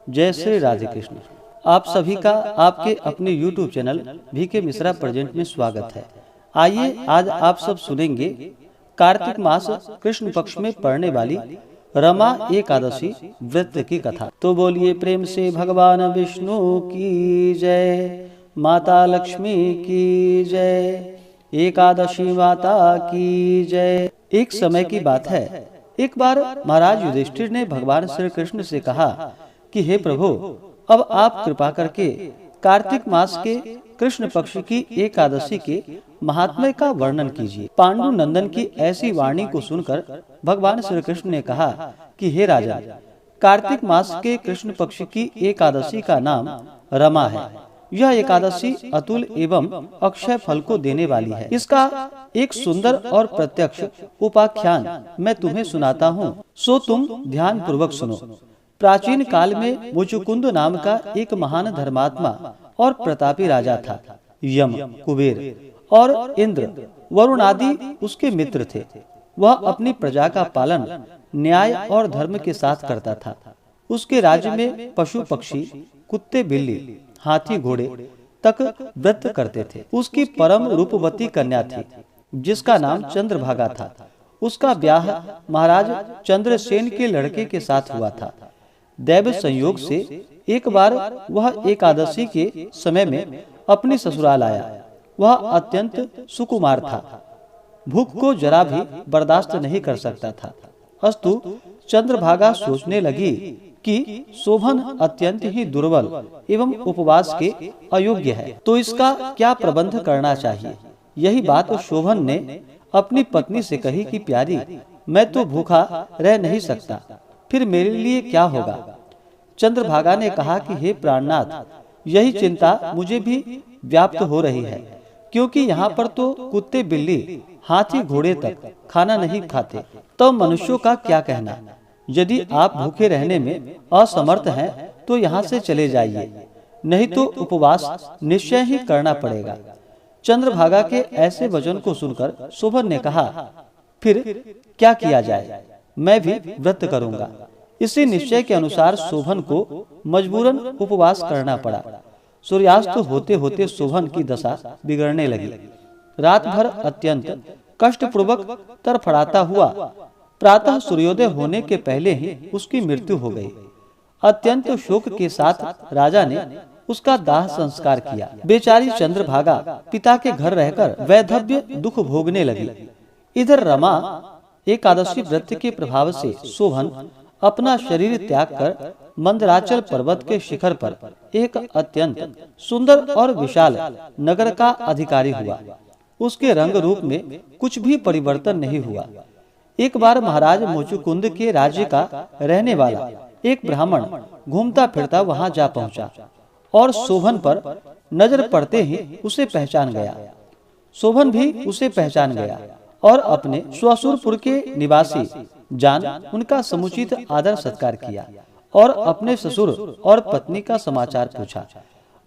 जय श्री राधे कृष्ण। आप सभी का आपके अपने YouTube channel VK Mishra present में स्वागत है। आइए आज आप सब सुनेंगे कार्तिक मास कृष्ण पक्ष में पड़ने वाली रमा एकादशी व्रत की कथा। तो बोलिए प्रेम से भगवान विष्णु की जय, माता लक्ष्मी की जय, एकादशी माता की जय। एक समय की बात है, एक बार महाराज युधिष्ठिर ने भगवान श्री कृष्ण से कहा कि हे प्रभु, अब आप कृपा करके कार्तिक मास के कृष्ण पक्ष की एकादशी के महात्म्य का वर्णन कीजिए। पांडु नंदन की ऐसी वाणी को सुनकर भगवान श्री कृष्ण ने कहा कि हे राजा, कार्तिक मास के कृष्ण पक्ष की एकादशी का नाम रमा है। यह एकादशी अतुल एवं अक्षय फल को देने वाली है। इसका एक सुंदर और प्रत्यक्ष उपाख्यान मैं तुम्हें सुनाता हूँ, सो तुम ध्यान पूर्वक सुनो। प्राचीन काल में मुचुकुंद नाम का एक महान धर्मात्मा और प्रतापी राजा था। यम, कुबेर और इंद्र, वरुण आदि उसके मित्र थे। वह अपनी प्रजा का पालन न्याय और धर्म के साथ करता था। उसके राज्य में पशु पक्षी, कुत्ते बिल्ली, हाथी घोड़े तक व्रत करते थे। उसकी परम रूपवती कन्या थी जिसका नाम चंद्रभागा था। उसका ब्याह महाराज चंद्रसेन के लड़के के साथ हुआ था। दैव संयोग से एक बार वह एकादशी के समय में अपनी ससुराल आया। वह अत्यंत सुकुमार था, भूख को जरा भी बर्दाश्त नहीं कर सकता था। अस्तु चंद्रभागा सोचने लगी कि शोभन अत्यंत ही दुर्बल एवं उपवास के अयोग्य है, तो इसका क्या प्रबंध करना चाहिए। यही बात शोभन ने अपनी पत्नी से कही कि प्यारी, मैं तो भूखा रह नहीं सकता, फिर मेरे लिए क्या होगा। चंद्रभागा ने कहा कि हे प्राणनाथ, यही चिंता मुझे भी व्याप्त हो रही है, क्योंकि यहाँ पर तो कुत्ते बिल्ली, हाथी घोड़े तक खाना नहीं खाते, तो मनुष्यों का क्या कहना। यदि आप भूखे रहने में असमर्थ हैं तो यहाँ से चले जाइए, नहीं तो उपवास निश्चय ही करना पड़ेगा। चंद्रभागा के ऐसे वचन को सुनकर शोभन ने कहा, फिर क्या किया जाए, मैं भी व्रत करूंगा। इसी निश्चय के अनुसार शोभन को मजबूरन उपवास करना पड़ा। सूर्यास्त होते होते शोभन की दशा बिगड़ने लगी। रात भर अत्यंत कष्टपूर्वक तड़फड़ाता हुआ प्रातः सूर्योदय होने के पहले ही उसकी मृत्यु हो गई। अत्यंत शोक के साथ राजा ने उसका दाह संस्कार किया। बेचारी चंद्रभागा पिता के घर रहकर वैधव्य दुख भोगने लगी। इधर रमा एकादशी व्रत के प्रभाव से शोभन अपना शरीर त्याग कर मंदराचल पर्वत के शिखर पर एक अत्यंत सुंदर और विशाल नगर का अधिकारी हुआ। उसके रंग रूप में कुछ भी परिवर्तन नहीं हुआ। एक बार महाराज मुचुकुंद के राज्य का रहने वाला एक ब्राह्मण घूमता फिरता वहां जा पहुंचा और शोभन पर नजर पड़ते ही उसे पहचान गया। शोभन भी उसे पहचान गया और अपने स्वसुरपुर के निवासी जान उनका समुचित आदर सत्कार किया और अपने ससुर और पत्नी का समाचार पूछा।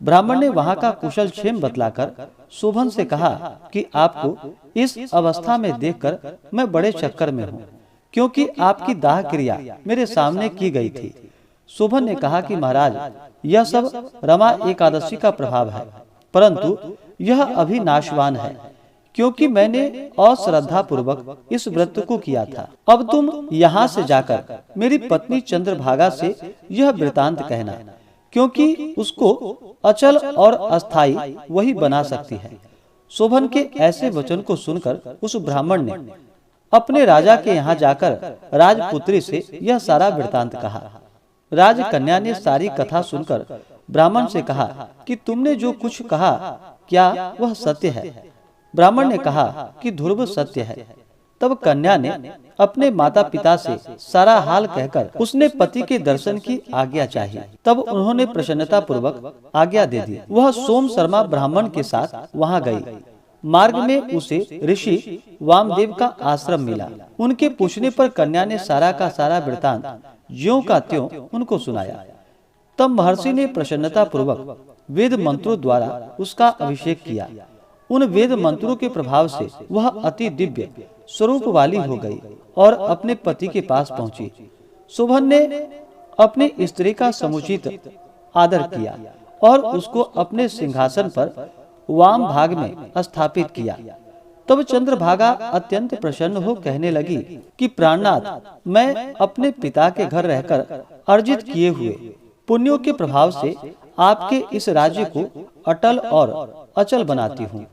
ब्राह्मण ने वहां का कुशल क्षेम बतलाकर शोभन से कहा कि आपको इस अवस्था में देखकर मैं बड़े चक्कर में हूँ, क्योंकि आपकी दाह क्रिया मेरे सामने की गई थी। शोभन ने कहा कि महाराज, यह सब रमा एकादशी का प्रभाव है, परंतु यह अभी नाशवान है, क्योंकि मैंने अश्रद्धा पूर्वक इस व्रत को किया था। अब तुम यहाँ से जाकर मेरी पत्नी चंद्रभागा से यह वृतांत कहना, क्योंकि उसको अचल और अस्थाई वही बना सकती है। शोभन के ऐसे वचन को सुनकर उस ब्राह्मण ने अपने राजा के यहाँ जाकर राजपुत्री से यह सारा वृतांत कहा। राजकन्या ने सारी कथा सुनकर ब्राह्मण से कहा कि तुमने जो कुछ कहा क्या वह सत्य है। ब्राह्मण ने कहा कि ध्रुव सत्य है। तब कन्या ने अपने माता पिता से सारा हाल कहकर उसने पति के दर्शन की आज्ञा चाही। तब उन्होंने प्रसन्नता पूर्वक आज्ञा दे दी। वह सोम शर्मा ब्राह्मण के साथ वहां गई। मार्ग में उसे ऋषि वामदेव का आश्रम मिला। उनके पूछने पर कन्या ने सारा का सारा वृतांत ज्यों का त्यों उनको सुनाया। तब महर्षि ने प्रसन्नता पूर्वक वेद मंत्रों द्वारा उसका अभिषेक किया। उन वेद मंत्रों के प्रभाव से वह अति दिव्य स्वरूप वाली हो गई और अपने पति के पास पहुंची। शोभन ने अपनी स्त्री का समुचित आदर किया और उसको अपने सिंहासन पर वाम भाग में स्थापित किया। तब चंद्रभागा अत्यंत प्रसन्न हो कहने लगी कि प्राणनाथ, मैं अपने पिता के घर रहकर अर्जित किए हुए पुण्यों के प्रभाव से आपके इस राज्य को अटल और अचल बनाती हूँ,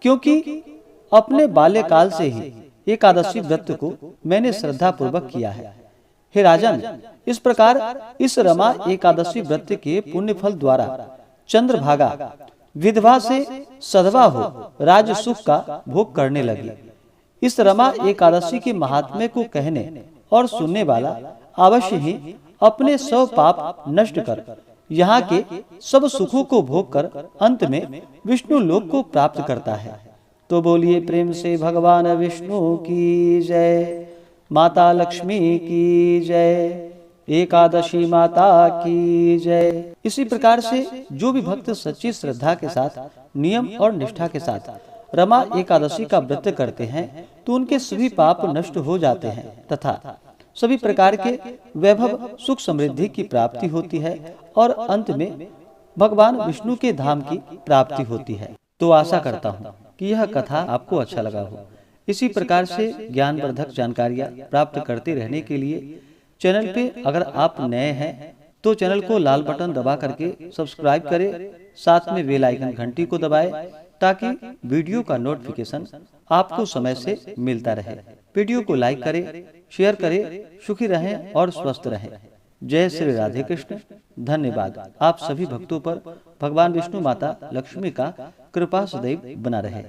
क्योंकि अपने बाल्यकाल से ही एकादशी व्रत को मैंने श्रद्धा पूर्वक किया है। हे राजन, इस प्रकार इस रमा एकादशी व्रत के पुण्य फल द्वारा चंद्रभागा विधवा से सधवा हो राज सुख का भोग करने लगी। इस रमा एकादशी के महात्म्य को कहने और सुनने वाला अवश्य ही अपने सब पाप नष्ट कर यहाँ के सब सुखों को भोग कर अंत में विष्णु लोक को प्राप्त करता है। तो बोलिए प्रेम से भगवान विष्णु की जय, माता लक्ष्मी की जय, एकादशी माता की जय। इसी प्रकार से जो भी भक्त सच्ची श्रद्धा के साथ नियम और निष्ठा के साथ रमा एकादशी का व्रत करते हैं तो उनके सभी पाप नष्ट हो जाते हैं तथा सभी प्रकार के वैभव सुख समृद्धि की प्राप्ति होती है और अंत में भगवान विष्णु के धाम की प्राप्ति होती है। तो आशा करता हूँ कि यह कथा आपको अच्छा लगा हो। इसी प्रकार से ज्ञानवर्धक जानकारियाँ प्राप्त करते रहने के लिए चैनल पे अगर आप नए हैं तो चैनल को लाल बटन दबा करके सब्सक्राइब करें, साथ में बेल आइकन घंटी को दबाएं ताकि वीडियो का नोटिफिकेशन आपको समय से मिलता रहे। वीडियो को लाइक करें, शेयर करें। सुखी रहें और स्वस्थ रहें। जय श्री राधे कृष्ण। धन्यवाद। आप सभी भक्तों पर भगवान विष्णु माता लक्ष्मी का कृपा सदैव बना रहे।